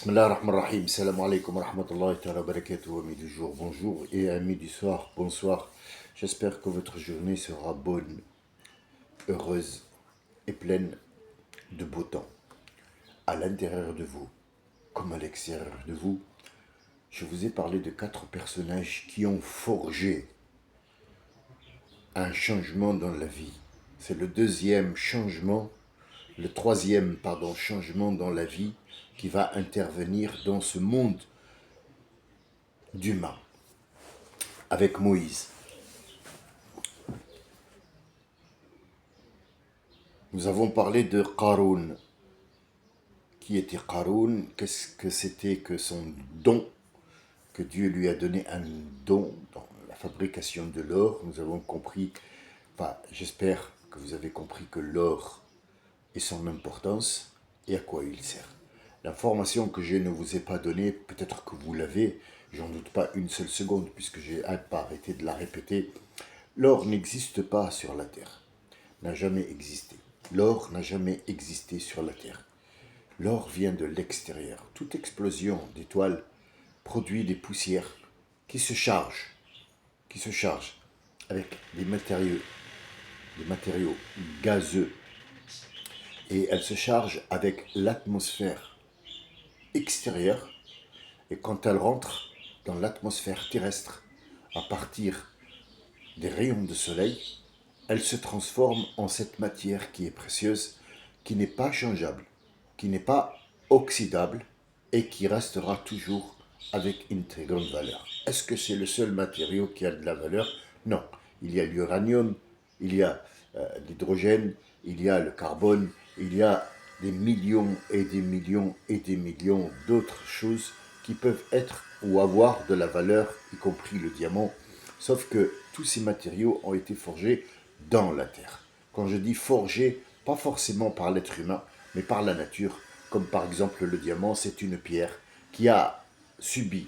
Bismillah ar-Rahman ar-Rahim. Salam alaikum wa rahmatullahi wa barakatuh. Amis du jour, bonjour. Et amis du soir, bonsoir. J'espère que votre journée sera bonne, heureuse et pleine de beau temps. À l'intérieur de vous, comme à l'extérieur de vous, je vous ai parlé de 4 personnages qui ont forgé un changement dans la vie. C'est le deuxième changement, le troisième, changement dans la vie qui va intervenir dans ce monde d'humains avec Moïse. Nous avons parlé de Qaroun. Qui était Qaroun? Qu'est-ce que c'était que son don? Que Dieu lui a donné un don dans la fabrication de l'or. Nous avons compris, j'espère que vous avez compris que l'or et son importance et à quoi il sert. L'information que je ne vous ai pas donnée, peut-être que vous l'avez, j'en doute pas une seule seconde puisque j'ai pas arrêté de la répéter. L'or n'existe pas sur la terre, n'a jamais existé. L'or n'a jamais existé sur la terre. L'or vient de l'extérieur. Toute explosion d'étoiles produit des poussières qui se chargent avec des matériaux gazeux. Et elles se chargent avec l'atmosphère extérieure. Et quand elles rentrent dans l'atmosphère terrestre, à partir des rayons de soleil, elles se transforment en cette matière qui est précieuse, qui n'est pas changeable, qui n'est pas oxydable et qui restera toujours avec une très grande valeur. Est-ce que c'est le seul matériau qui a de la valeur? Non. Il y a l'uranium, il y a l'hydrogène, il y a le carbone, il y a des millions et des millions et des millions d'autres choses qui peuvent être ou avoir de la valeur, y compris le diamant, sauf que tous ces matériaux ont été forgés dans la terre. Quand je dis forgés, pas forcément par l'être humain, mais par la nature, comme par exemple le diamant, c'est une pierre qui a subi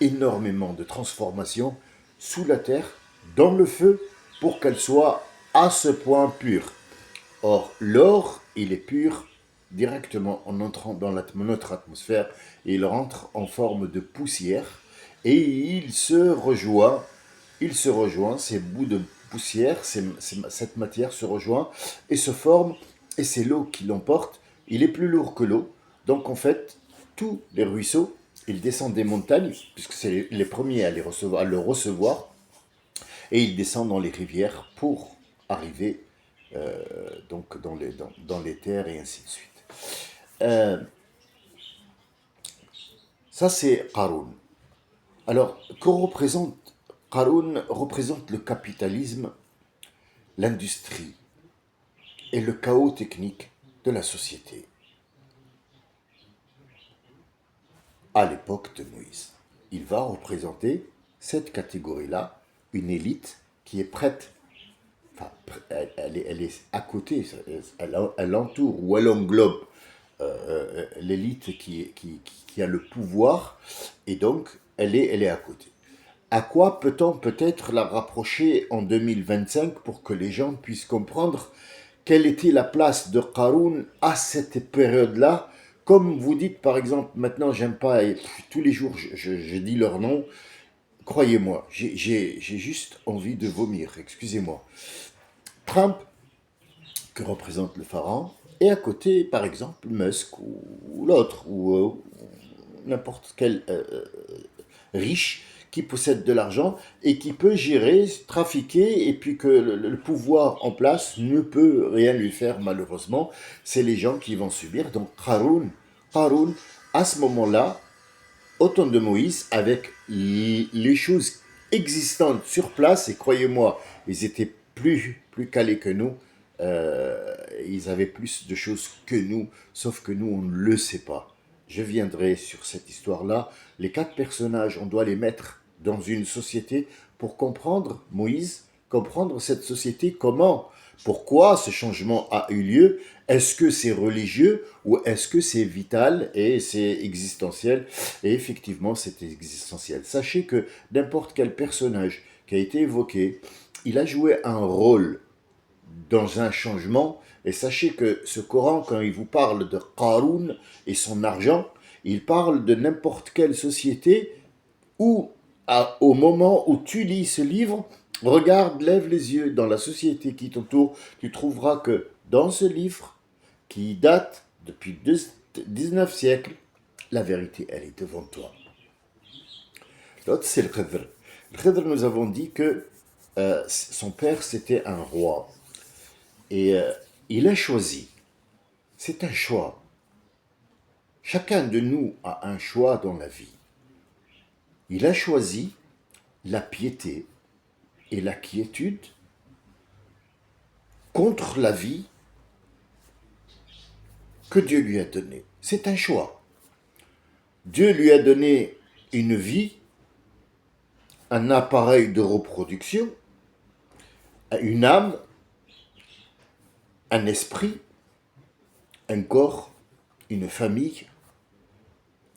énormément de transformations sous la terre, dans le feu, pour qu'elle soit à ce point pure. Or, l'or, il est pur directement en entrant dans notre atmosphère et il rentre en forme de poussière et il se rejoint, ces bouts de poussière, cette matière se rejoint et se forme et c'est l'eau qui l'emporte. Il est plus lourd que l'eau, donc en fait, tous les ruisseaux, ils descendent des montagnes, puisque c'est les premiers à le recevoir, et ils descendent dans les rivières pour arriver donc dans les terres et ainsi de suite. Euh, Ça c'est Qaroun. Alors, Qaroun représente le capitalisme, l'industrie et le chaos technique de la société à l'époque de Moïse. Il va représenter cette catégorie-là, une élite qui est prête. Elle est à côté, elle entoure ou elle englobe l'élite qui a le pouvoir, et donc elle est à côté. À quoi peut-on peut-être la rapprocher en 2025 pour que les gens puissent comprendre quelle était la place de Qaroun à cette période-là? Comme vous dites, par exemple, maintenant, j'aime pas, et tous les jours, je dis leur nom. Croyez-moi, j'ai juste envie de vomir, excusez-moi. Trump, que représente le pharaon, et à côté, par exemple, Musk ou l'autre, ou n'importe quel riche qui possède de l'argent et qui peut gérer, trafiquer, et puis que le pouvoir en place ne peut rien lui faire malheureusement. C'est les gens qui vont subir. Donc Haroun, à ce moment-là, au temps de Moïse, avec les choses existantes sur place, et croyez-moi, ils étaient plus calés que nous, ils avaient plus de choses que nous, sauf que nous, on ne le sait pas. Je viendrai sur cette histoire-là. Les 4 personnages, on doit les mettre dans une société pour comprendre Moïse, comprendre cette société, comment, pourquoi ce changement a eu lieu. Est-ce que c'est religieux ou est-ce que c'est vital et c'est existentiel? Et effectivement, c'est existentiel. Sachez que n'importe quel personnage qui a été évoqué, il a joué un rôle dans un changement. Et sachez que ce Coran, quand il vous parle de Qaroun et son argent, Il parle de n'importe quelle société où, au moment où tu lis ce livre, regarde, lève les yeux dans la société qui t'entoure, tu trouveras que dans ce livre, qui date depuis 19 siècles, la vérité, elle est devant toi. L'autre, c'est le Khidr. Le Khidr, nous avons dit que son père, c'était un roi. Et il a choisi. C'est un choix. Chacun de nous a un choix dans la vie. Il a choisi la piété et la quiétude contre la vie que Dieu lui a donnée. C'est un choix. Dieu lui a donné une vie, un appareil de reproduction, une âme, un esprit, un corps, une famille.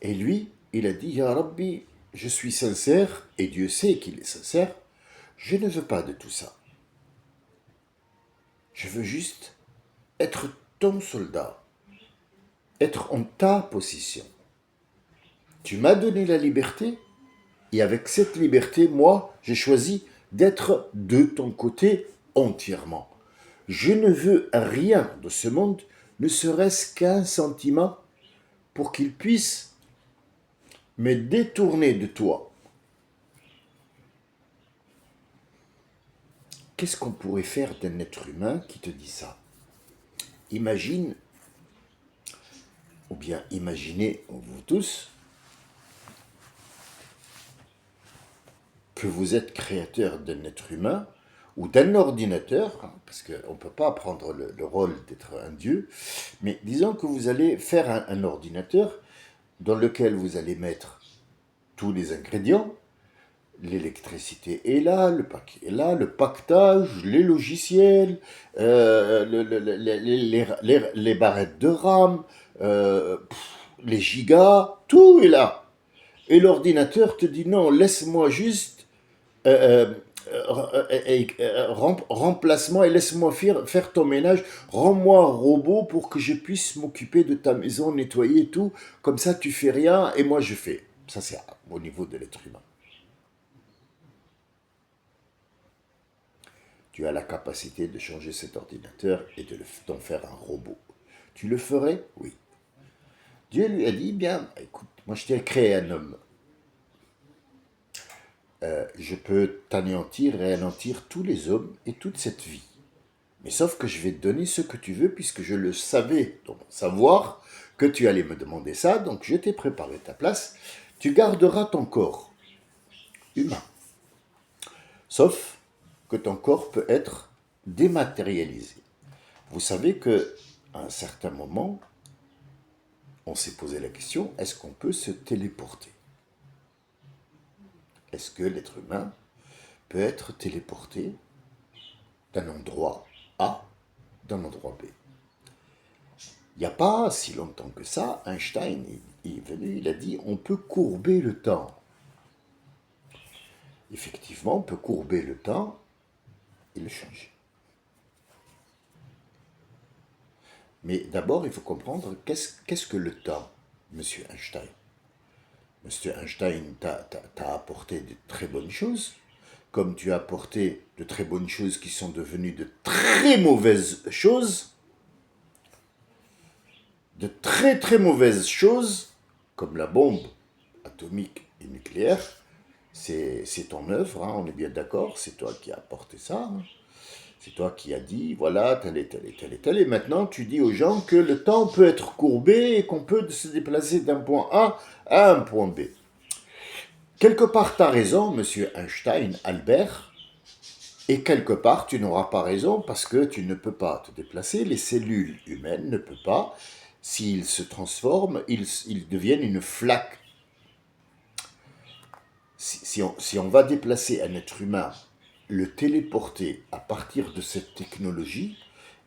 Et lui, il a dit, Ya Rabbi, je suis sincère, et Dieu sait qu'il est sincère, je ne veux pas de tout ça. Je veux juste être ton soldat, être en ta position. Tu m'as donné la liberté, et avec cette liberté, moi, j'ai choisi d'être de ton côté entièrement. Je ne veux rien de ce monde, ne serait-ce qu'un sentiment pour qu'il puisse me détourner de toi. Qu'est-ce qu'on pourrait faire d'un être humain qui te dit ça? Imagine, ou bien imaginez, vous tous, que vous êtes créateur d'un être humain ou d'un ordinateur, parce qu'on ne peut pas prendre le rôle d'être un dieu, mais disons que vous allez faire un ordinateur dans lequel vous allez mettre tous les ingrédients, l'électricité est là, le paquet est là, le pactage, les logiciels, les barrettes de RAM, les gigas, tout est là. Et l'ordinateur te dit non, laisse-moi juste remplacement et laisse-moi faire ton ménage, rends-moi un robot pour que je puisse m'occuper de ta maison, nettoyer tout, comme ça tu fais rien et moi je fais. Ça c'est au niveau de l'être humain. Tu as la capacité de changer cet ordinateur et d'en faire un robot. Tu le ferais? Oui. Dieu lui a dit, bien, écoute, moi je t'ai créé un homme. Je peux t'anéantir et anéantir tous les hommes et toute cette vie. Mais sauf que je vais te donner ce que tu veux puisque je le savais, donc savoir que tu allais me demander ça, donc je t'ai préparé ta place. Tu garderas ton corps humain. Sauf que ton corps peut être dématérialisé. Vous savez que à un certain moment, on s'est posé la question, est-ce qu'on peut se téléporter? Est-ce que l'être humain peut être téléporté d'un endroit A d'un endroit B? Il n'y a pas si longtemps que ça, Einstein est venu, il a dit on peut courber le temps. Effectivement, on peut courber le temps et le changer. Mais d'abord, il faut comprendre qu'est-ce que le temps, monsieur Einstein. Monsieur Einstein t'a apporté de très bonnes choses, comme tu as apporté de très bonnes choses qui sont devenues de très mauvaises choses, de très très mauvaises choses, comme la bombe atomique et nucléaire. C'est ton œuvre, hein, on est bien d'accord, c'est toi qui as apporté ça. Hein. C'est toi qui as dit, voilà, tel et tel et tel et tel. Et maintenant, tu dis aux gens que le temps peut être courbé et qu'on peut se déplacer d'un point A à un point B. Quelque part, tu as raison, monsieur Einstein, Albert, et quelque part, tu n'auras pas raison parce que tu ne peux pas te déplacer. Les cellules humaines ne peuvent pas. S'ils se transforment, ils deviennent une flaque. Si on va déplacer un être humain, le téléporter à partir de cette technologie,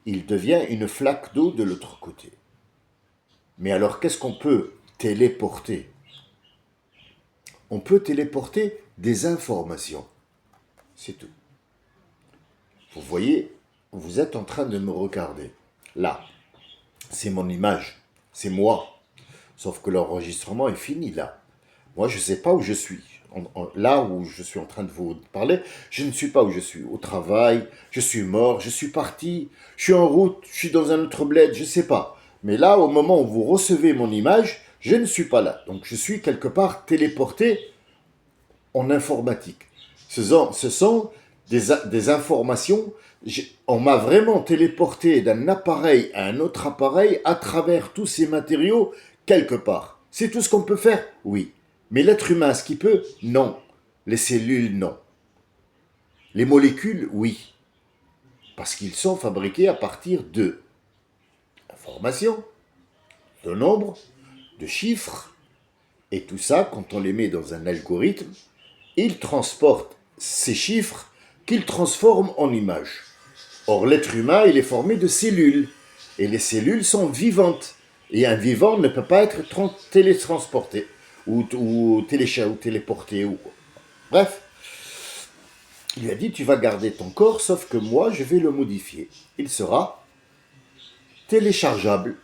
il devient une flaque d'eau de l'autre côté. Mais alors, qu'est-ce qu'on peut téléporter? On peut téléporter des informations. C'est tout. Vous voyez, vous êtes en train de me regarder. Là, c'est mon image, c'est moi. Sauf que l'enregistrement est fini là. Moi, je ne sais pas où je suis. Là où je suis en train de vous parler, je ne suis pas où je suis. Au travail, je suis mort, je suis parti, je suis en route, je suis dans un autre bled, je ne sais pas. Mais là, au moment où vous recevez mon image, je ne suis pas là. Donc je suis quelque part téléporté en informatique. Ce sont des informations. On m'a vraiment téléporté d'un appareil à un autre appareil à travers tous ces matériaux quelque part. C'est tout ce qu'on peut faire? Oui. Mais l'être humain, ce qu'il peut? Non. Les cellules, non. Les molécules, oui. Parce qu'ils sont fabriqués à partir de informations, de nombres, de chiffres. Et tout ça, quand on les met dans un algorithme, il transporte ces chiffres qu'il transforme en images. Or, l'être humain, il est formé de cellules. Et les cellules sont vivantes. Et un vivant ne peut pas être télétransporté ou téléporté. Bref, il lui a dit, tu vas garder ton corps, sauf que moi, je vais le modifier. Il sera téléchargeable.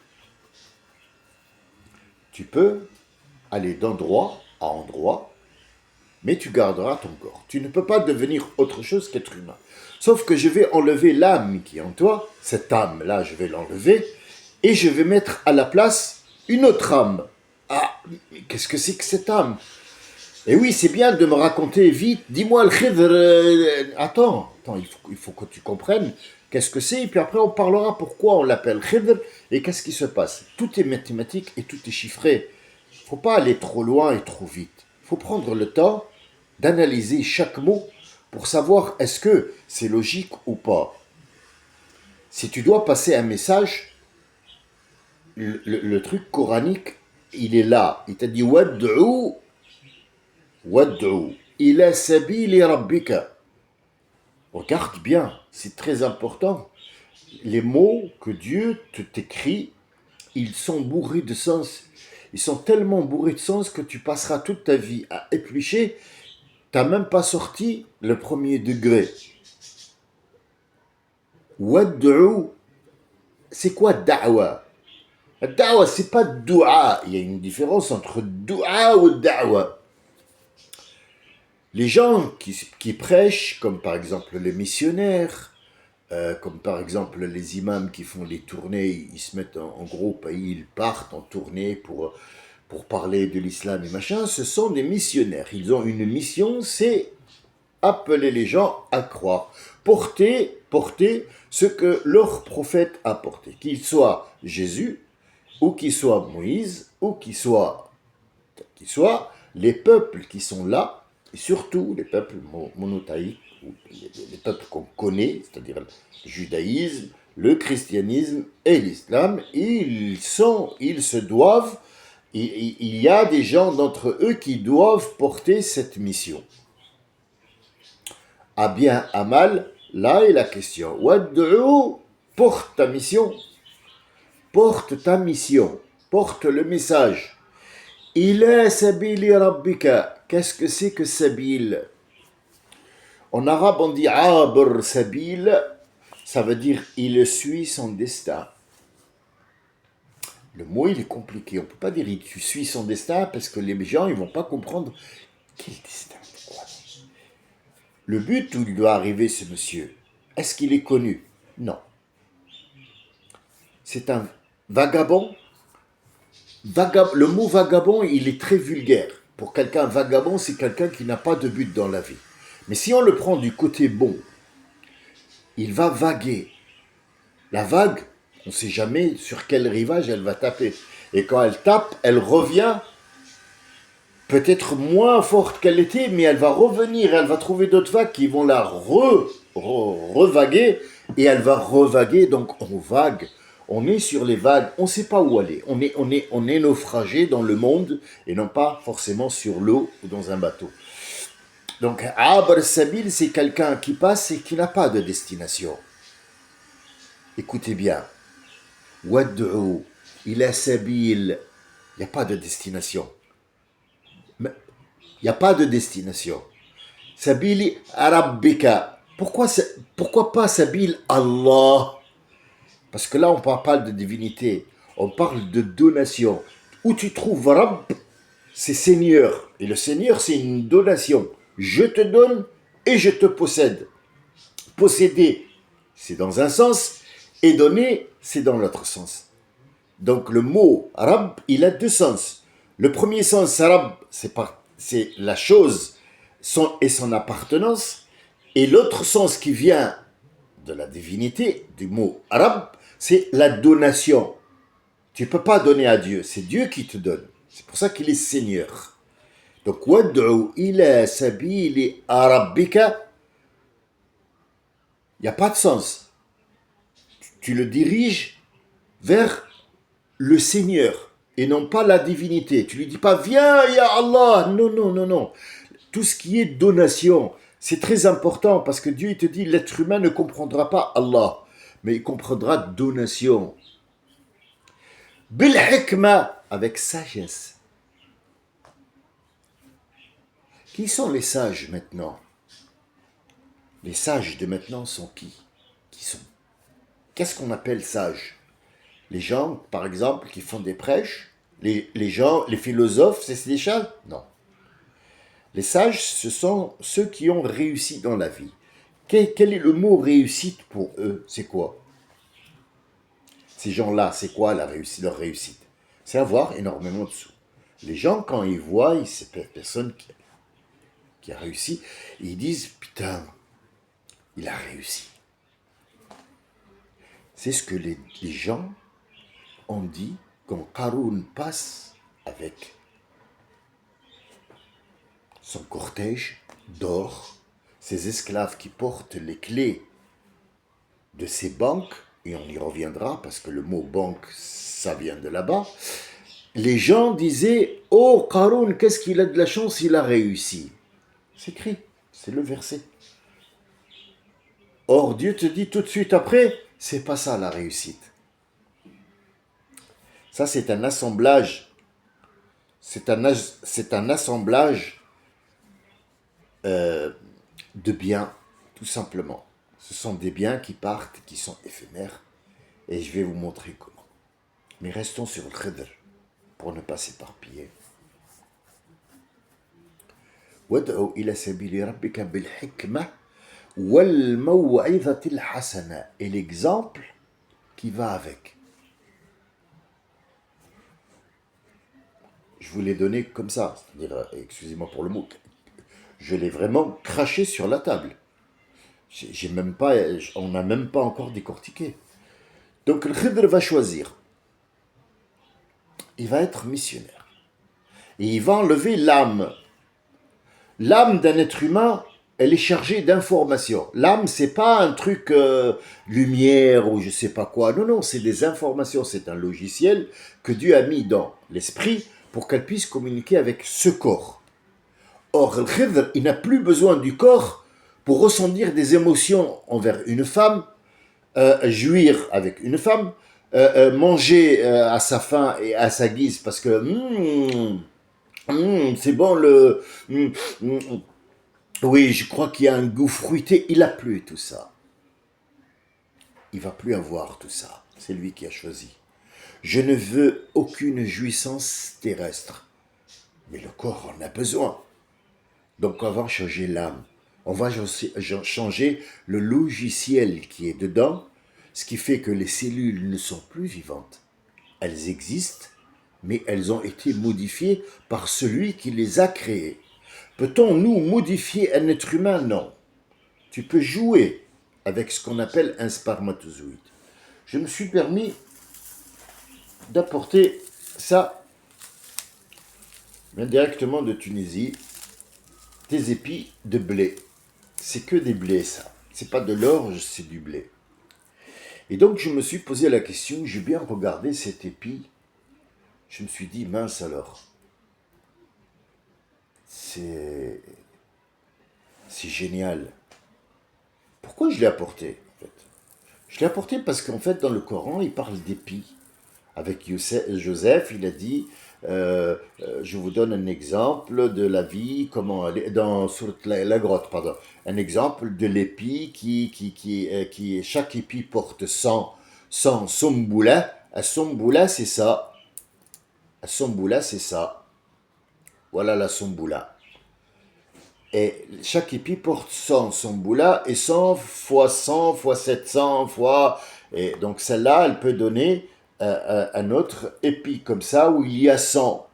Tu peux aller d'endroit à endroit, mais tu garderas ton corps. Tu ne peux pas devenir autre chose qu'être humain. Sauf que je vais enlever l'âme qui est en toi, cette âme-là, je vais l'enlever, et je vais mettre à la place une autre âme. Ah, mais qu'est-ce que c'est que cette âme? Et oui, c'est bien de me raconter vite, dis-moi le khidr, attends, il faut que tu comprennes qu'est-ce que c'est, et puis après on parlera pourquoi on l'appelle khidr, et qu'est-ce qui se passe. Tout est mathématique et tout est chiffré. Il ne faut pas aller trop loin et trop vite. Il faut prendre le temps d'analyser chaque mot pour savoir est-ce que c'est logique ou pas. Si tu dois passer un message, le truc coranique, il est là. Il t'a dit Wad'u ila sabili rabbika. Regarde bien, c'est très important. Les mots que Dieu t'écrit, ils sont bourrés de sens. Ils sont tellement bourrés de sens que tu passeras toute ta vie à éplucher. T'as même pas sorti le premier degré. Wad'u, c'est quoi da'wa? Da'wa, c'est pas dua. Il y a une différence entre dua ou da'wa. Les gens qui prêchent, comme par exemple les missionnaires, comme par exemple les imams qui font les tournées, ils se mettent en groupe et ils partent en tournée pour parler de l'islam et machin, ce sont des missionnaires. Ils ont une mission, c'est appeler les gens à croire, porter ce que leur prophète a porté, qu'il soit Jésus, ou qu'il soit Moïse, ou qu'il soit les peuples qui sont là, et surtout les peuples monothéiques, les peuples qu'on connaît, c'est-à-dire le judaïsme, le christianisme et l'islam, il y a des gens d'entre eux qui doivent porter cette mission. À bien, à mal, là est la question. Wad'u, porte ta mission. Porte ta mission. Porte le message. Ila sabili rabbika. Qu'est-ce que c'est que sabil? En arabe, on dit abr sabil. Ça veut dire il suit son destin. Le mot, il est compliqué. On ne peut pas dire il suit son destin parce que les gens, ils ne vont pas comprendre quel destin. Le but où il doit arriver, ce monsieur, est-ce qu'il est connu? Non. C'est un vagabond. Le mot vagabond, il est très vulgaire. Pour quelqu'un, vagabond, c'est quelqu'un qui n'a pas de but dans la vie. Mais si on le prend du côté bon, il va vaguer. La vague, on ne sait jamais sur quel rivage elle va taper. Et quand elle tape, elle revient peut-être moins forte qu'elle était, mais elle va revenir, elle va trouver d'autres vagues qui vont la revaguer, et elle va revaguer, donc on vague, on est sur les vagues, on ne sait pas où aller, on est naufragé dans le monde, et non pas forcément sur l'eau ou dans un bateau. Donc Abr Sabil, c'est quelqu'un qui passe et qui n'a pas de destination. Écoutez bien, Wad'u ila Sabil, il n'y a pas de destination. Il n'y a pas de destination. Sabili Rabbika. Pourquoi pas Sabil Allah? Parce que là, on ne parle pas de divinité. On parle de donation. où tu trouves Rabb, c'est Seigneur. Et le Seigneur, c'est une donation. Je te donne et je te possède. Posséder, c'est dans un sens, et donner, c'est dans l'autre sens. Donc le mot Rabb, il a deux sens. Le premier sens, Rabb, c'est la chose et son appartenance. Et l'autre sens qui vient de la divinité, du mot Rabb, c'est la donation. Tu ne peux pas donner à Dieu, c'est Dieu qui te donne. C'est pour ça qu'il est Seigneur. Donc, وَادْعُ إِلَى سَبِيلِ رَبِّكَ, il n'y a pas de sens. Tu le diriges vers le Seigneur et non pas la divinité. Tu lui dis pas, viens, ya Allah. Non, non, non, non. Tout ce qui est donation, c'est très important parce que Dieu il te dit, l'être humain ne comprendra pas Allah, mais il comprendra donation. Bil hikma, avec sagesse. Qui sont les sages maintenant? Les sages de maintenant sont qui? Qui sont? Qu'est-ce qu'on appelle sages? Les gens, par exemple, qui font des prêches, les gens, les philosophes, c'est des sages? Non. Les sages, ce sont ceux qui ont réussi dans la vie. Quel est le mot réussite pour eux? C'est quoi? Ces gens-là, c'est quoi la réussite, leur réussite? C'est avoir énormément de sous. Les gens, quand ils voient cette personne qui a réussi, ils disent, putain, il a réussi. C'est ce que les gens ont dit quand Qarun passe avec son cortège d'or, ses esclaves qui portent les clés de ces banques, et on y reviendra parce que le mot banque, ça vient de là-bas, les gens disaient, oh Qarun, qu'est-ce qu'il a de la chance, il a réussi. C'est écrit, c'est le verset. Or, Dieu te dit tout de suite après, c'est pas ça la réussite. Ça, c'est un assemblage. C'est un assemblage de biens, tout simplement. Ce sont des biens qui partent, qui sont éphémères. Et je vais vous montrer comment. Mais restons sur le Khidr, pour ne pas s'éparpiller. وَادْعُ إِلَى سَبِيلِ رَبِّكَ بِالْحِكْمَةِ وَالْمَوْعِظَةِ الْحَسَنَةِ. Et l'exemple qui va avec. Je vous l'ai donné comme ça, c'est-à-dire, excusez-moi pour le mot, je l'ai vraiment craché sur la table. On n'a même pas encore décortiqué. Donc le Khidr va choisir. Il va être missionnaire. Et il va enlever l'âme. L'âme d'un être humain, elle est chargée d'informations. L'âme, c'est pas un truc lumière ou je sais pas quoi. Non, non, c'est des informations. C'est un logiciel que Dieu a mis dans l'esprit pour qu'elle puisse communiquer avec ce corps. Or, le Khidr, il n'a plus besoin du corps pour ressentir des émotions envers une femme, jouir avec une femme, manger à sa faim et à sa guise parce que c'est bon oui, je crois qu'il y a un goût fruité. Il n'a plus tout ça. Il va plus avoir tout ça. C'est lui qui a choisi. Je ne veux aucune jouissance terrestre. Mais le corps en a besoin. Donc on va changer l'âme. On va changer le logiciel qui est dedans, ce qui fait que les cellules ne sont plus vivantes. Elles existent, mais elles ont été modifiées par celui qui les a créées. Peut-on, nous, modifier un être humain? Non. Tu peux jouer avec ce qu'on appelle un spermatozoïde. Je me suis permis d'apporter ça directement de Tunisie, des épis de blé. C'est que des blés, ça. C'est pas de l'orge, c'est du blé. Et donc, je me suis posé la question, j'ai bien regardé cet épi. Je me suis dit, mince alors. C'est génial. Pourquoi je l'ai apporté, en fait? Je l'ai apporté parce qu'en fait, dans le Coran, il parle d'épis. Avec Joseph, il a dit, je vous donne un exemple de la vie, comment elle est, sur la grotte, pardon. Un exemple de l'épi qui chaque épi porte 100 somboula. Un somboula, c'est ça. La somboula, c'est ça. Voilà la somboula. Et chaque épi porte 100 somboula et 100 fois 100 fois 700 fois. Et donc celle-là, elle peut donner un autre épi comme ça où il y a 100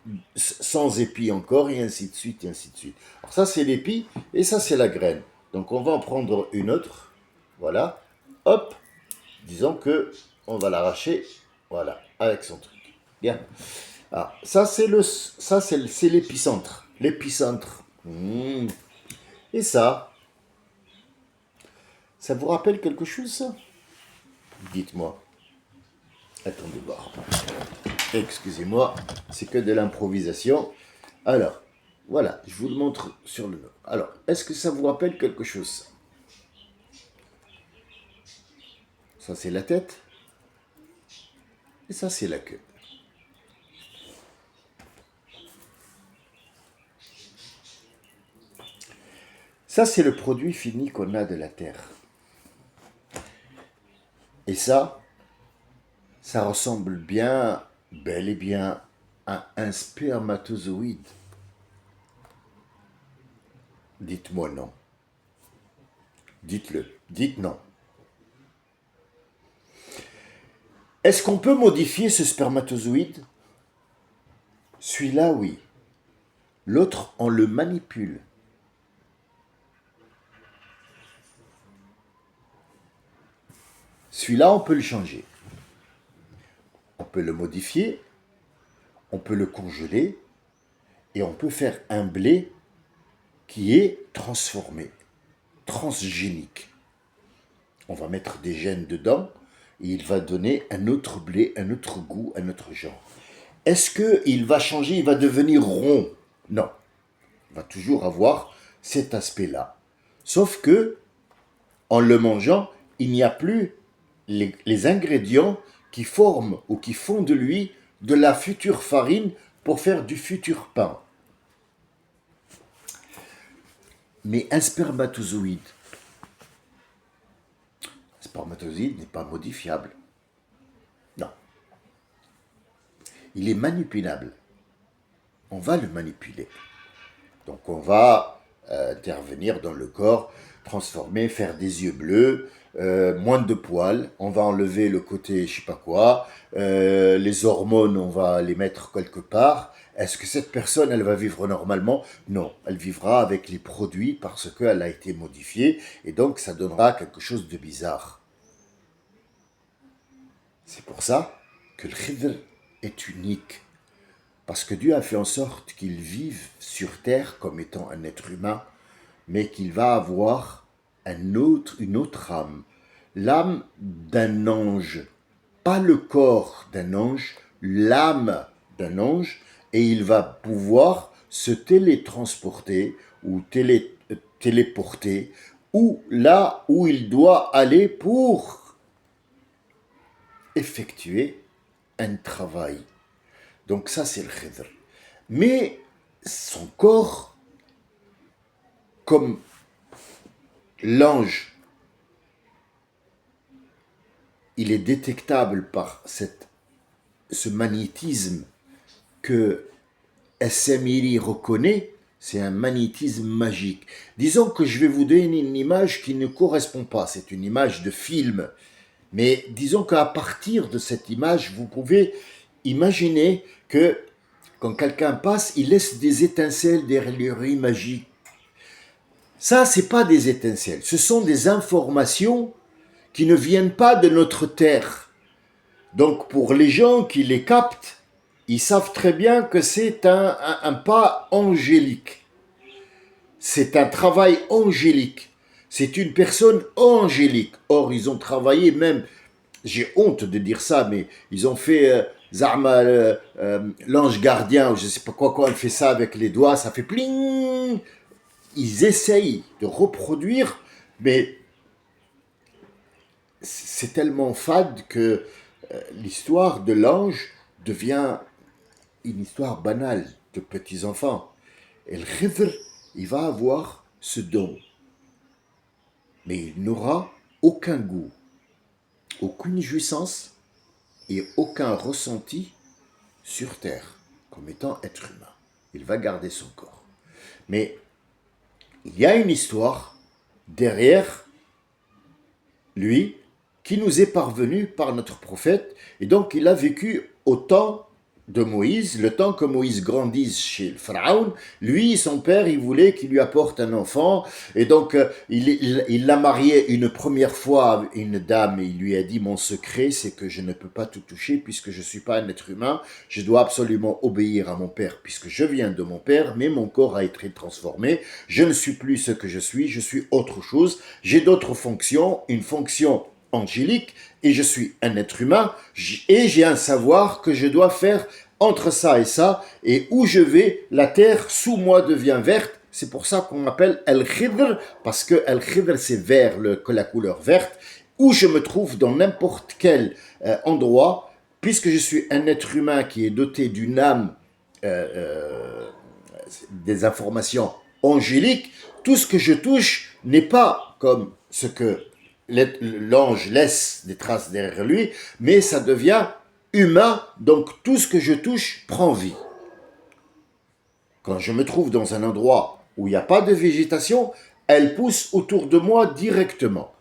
épis encore et ainsi de suite et ainsi de suite. Alors ça, c'est l'épi et ça, c'est la graine. Donc on va en prendre une autre. Voilà. Hop. Disons que on va l'arracher. Voilà. Avec son truc. Bien. Alors, c'est l'épicentre. L'épicentre. Et ça vous rappelle quelque chose, ça? Dites-moi. Attendez voir. Excusez-moi, c'est que de l'improvisation. Alors, voilà, je vous le montre sur le... Alors, est-ce que ça vous rappelle quelque chose, ça? Ça, c'est la tête. Et ça, c'est la queue. Ça, c'est le produit fini qu'on a de la terre. Et ça ressemble bien, bel et bien, à un spermatozoïde. Dites-moi non. Dites-le. Dites non. Est-ce qu'on peut modifier ce spermatozoïde? Celui-là, oui. L'autre, on le manipule. Celui-là, on peut le changer. On peut le modifier, on peut le congeler et on peut faire un blé qui est transformé, transgénique. On va mettre des gènes dedans et il va donner un autre blé, un autre goût, un autre genre. Est-ce qu'il va changer, il va devenir rond? Non. Il va toujours avoir cet aspect-là. Sauf que, en le mangeant, il n'y a plus les ingrédients qui forment ou qui font de lui de la future farine pour faire du futur pain. Mais un spermatozoïde n'est pas modifiable. Non. Il est manipulable. On va le manipuler. Donc on va intervenir dans le corps, transformer, faire des yeux bleus, moins de poils, on va enlever le côté je sais pas quoi, les hormones on va les mettre quelque part. Est-ce que cette personne elle va vivre normalement? Non, elle vivra avec les produits parce qu'elle a été modifiée et donc ça donnera quelque chose de bizarre. C'est pour ça que le khidr est unique. Parce que Dieu a fait en sorte qu'il vive sur terre comme étant un être humain, mais qu'il va avoir une autre âme. L'âme d'un ange, pas le corps d'un ange, l'âme d'un ange, et il va pouvoir se télétransporter ou téléporter, ou là où il doit aller pour effectuer un travail. Donc ça, c'est le khidr. Mais son corps, comme l'ange, il est détectable par ce magnétisme que Essemiri reconnaît, c'est un magnétisme magique. Disons que je vais vous donner une image qui ne correspond pas, c'est une image de film. Mais disons qu'à partir de cette image, vous pouvez imaginer que quand quelqu'un passe, il laisse des étincelles derrière lui magiques. Ça, c'est pas des étincelles, ce sont des informations qui ne viennent pas de notre terre. Donc pour les gens qui les captent, ils savent très bien que c'est un pas angélique. C'est un travail angélique. C'est une personne angélique. Or, ils ont travaillé même, j'ai honte de dire ça, mais ils ont fait Zama, l'ange gardien, ou je ne sais pas quoi, on fait ça avec les doigts, ça fait pling. Ils essayent de reproduire, mais c'est tellement fade que l'histoire de l'ange devient une histoire banale de petits enfants. Et le khidr, il va avoir ce don. Mais il n'aura aucun goût, aucune jouissance et aucun ressenti sur terre. comme étant être humain. Il va garder son corps. Mais il y a une histoire derrière lui qui nous est parvenue par notre prophète. Et donc il a vécu au temps de Moïse, le temps que Moïse grandisse chez le Pharaon. Lui, son père, il voulait qu'il lui apporte un enfant. Et donc il l'a marié une première fois à une dame. Et il lui a dit, mon secret, c'est que je ne peux pas tout toucher puisque je ne suis pas un être humain. Je dois absolument obéir à mon père puisque je viens de mon père, mais mon corps a été transformé. Je ne suis plus ce que je suis autre chose. J'ai d'autres fonctions, une fonction angélique, et je suis un être humain, et j'ai un savoir que je dois faire entre ça, et où je vais, la terre sous moi devient verte. C'est pour ça qu'on m'appelle Al-Khidr, parce que Al-Khidr c'est vert, la couleur verte, où je me trouve dans n'importe quel endroit, puisque je suis un être humain qui est doté d'une âme, des informations angéliques, tout ce que je touche n'est pas comme ce que l'ange laisse des traces derrière lui, mais ça devient humain, donc tout ce que je touche prend vie. Quand je me trouve dans un endroit où il n'y a pas de végétation, elle pousse autour de moi directement.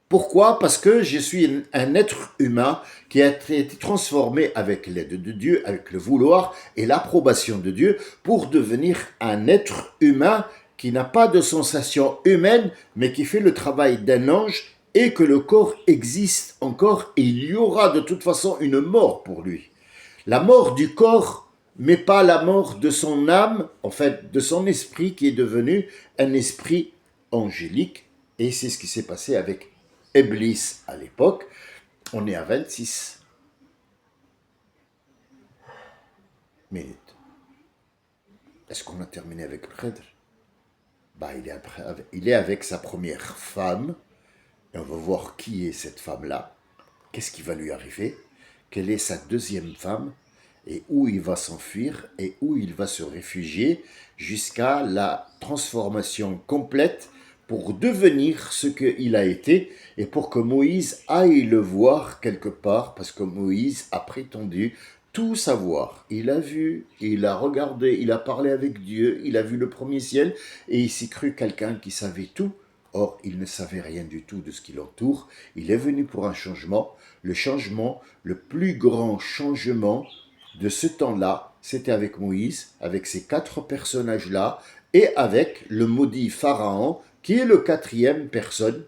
Pourquoi? Parce que je suis un être humain qui a été transformé avec l'aide de Dieu, avec le vouloir et l'approbation de Dieu pour devenir un être humain qui n'a pas de sensation humaine, mais qui fait le travail d'un ange et que le corps existe encore et il y aura de toute façon une mort pour lui. La mort du corps, mais pas la mort de son âme, en fait, de son esprit qui est devenu un esprit angélique. Et c'est ce qui s'est passé avec Iblis à l'époque. On est à 26 minutes. Est-ce qu'on a terminé avec le Khidr? Il est avec sa première femme, et on va voir qui est cette femme-là, qu'est-ce qui va lui arriver, quelle est sa deuxième femme, et où il va s'enfuir, et où il va se réfugier, jusqu'à la transformation complète pour devenir ce qu'il a été, et pour que Moïse aille le voir quelque part, parce que Moïse a prétendu tout savoir. Il a vu, il a regardé, il a parlé avec Dieu, il a vu le premier ciel, et il s'est cru quelqu'un qui savait tout. Or, il ne savait rien du tout de ce qui l'entoure. Il est venu pour un changement. Le changement, le plus grand changement de ce temps-là, c'était avec Moïse, avec ces 4 personnages-là, et avec le maudit Pharaon, qui est la quatrième personne,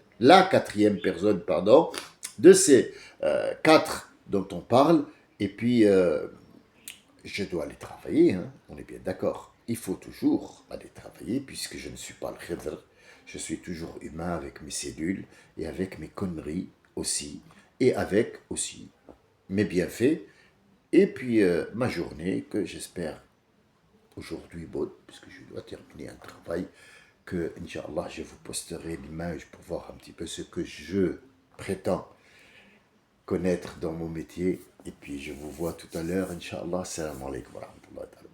pardon, de ces 4 dont on parle. Et puis, je dois aller travailler, hein, on est bien d'accord. Il faut toujours aller travailler, puisque je ne suis pas le Khidr. Je suis toujours humain avec mes cellules, et avec mes conneries aussi, et avec aussi mes bienfaits, et puis ma journée, que j'espère aujourd'hui bonne, puisque je dois terminer un travail, que, Inch'Allah, je vous posterai l'image pour voir un petit peu ce que je prétends connaître dans mon métier. Et puis je vous vois tout à l'heure, Inch'Allah. Salam alaikum wa rahmatullahi wa barakatuh.